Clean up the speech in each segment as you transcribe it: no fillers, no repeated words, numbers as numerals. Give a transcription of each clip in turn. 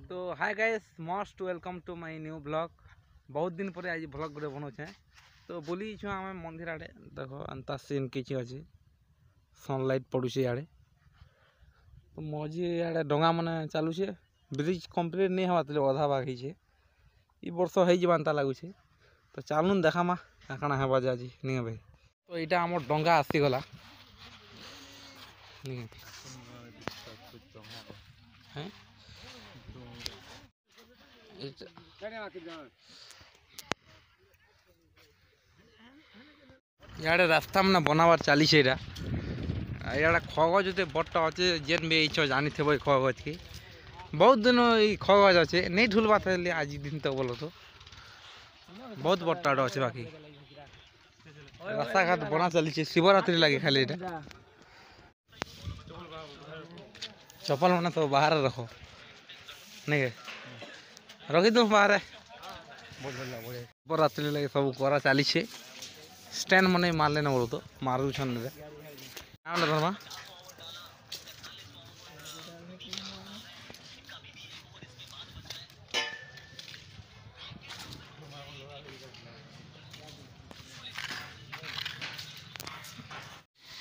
तो hi guys, most welcome to my new blog. बहुत दिन पर आज ब्लॉग गोटे बनाऊे तो बोली छु आम मंदिर आड़े देख अंता सीन किसी अच्छी सनलाइट पड़ुचे इे तो मझी इे डंगा मैंने चलुचे ब्रिज कंप्लीट नहीं हवा अधा बाग ये वर्ष होता लगुचे तो चलुन देखामा काଣା हेबा जे आज नहीं भाई। तो यहाँ आम डंगा आसीगला इे रास्ता मैंने बनाबार चली इे खगज जो बट्टा अच्छे जेन भी इच्छा जानी थे खगज की बहुत दिन खगज अच्छे नहीं ढुलवा था आज दिन तक बोलो तो बहुत बट्टा अच्छे बाकी रास्ता घाट बना चली शिवरात्रि लगे खाली चप्पल मैंने तो बाहर रखो नहीं रखी दूँ बाहर शिवरात्रि लगे सब करा चली स्टैंड मन मारले ना बोलो तो मारू छन धर्मा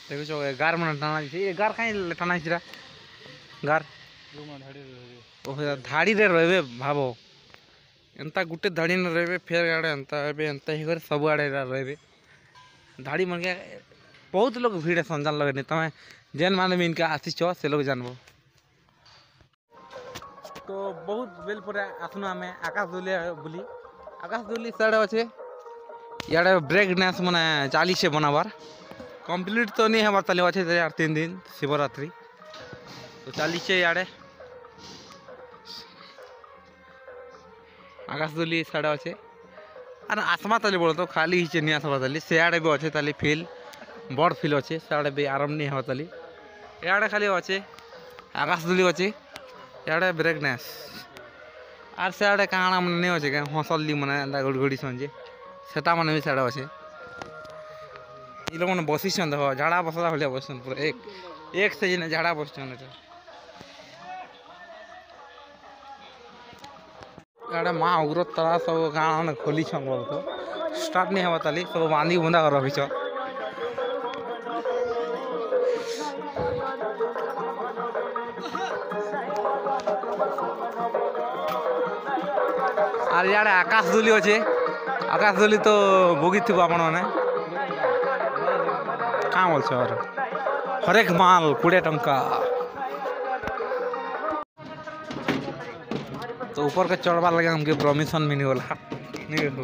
देखो गार मन टाना गार कहीं टाना गार धाड़ी रे रहे भाव एंता गुटे धाड़ी न रहे फेर आड़े एंता ही सब आड़े रहे धाड़ी मन के बहुत लोग भीड़ संजान लगे तमें जेन मान भी इनका आसीच से लोग जानबो। तो बहुत बेल पर आसनु आम आकाश दुली बुली आकाश दुली साड़े अच्छे इे ब्रेक डांस मैंने चली बनाबार कंप्लीट तो नहीं हमार ताली अच्छे यार 3 दिन शिवरात्रि तो चली इे आकाश दुली साड़े अच्छे और आसमा ताली बोलो तो खाली ही नहीं आसमा ताली सियाड़े भी अच्छे ताली फिल बड़ फिल अच्छे सियाड़े भी आराम नहीं हवा ताली इे खाली अच्छे आकाश दुली अच्छे इे ब्रेक डांस और सियाड़े काଣା मन नहीं अच्छे क्या हंसली मैंने घड़ी घड़ी संजे सेटा मैंने भी सियाड़े अच्छे ये लोग मैंने बसीन देख झाड़ा बसला भाया बस पूरा एक से जिन झाड़ा बस इे माँ उग्रतारा सब गाँव खोली बोल तो स्टार्ट नहीं हवा ताली सब बांधी बुंदा कर रखी और इे आकाश दुली अच्छे आकाश दुली तो बगी थी आपण मैंने क्या बोल हरेक माल 20 टंका तो ऊपर के चढ़वा लगे हमके परमिशन मिली वाला नहीं हो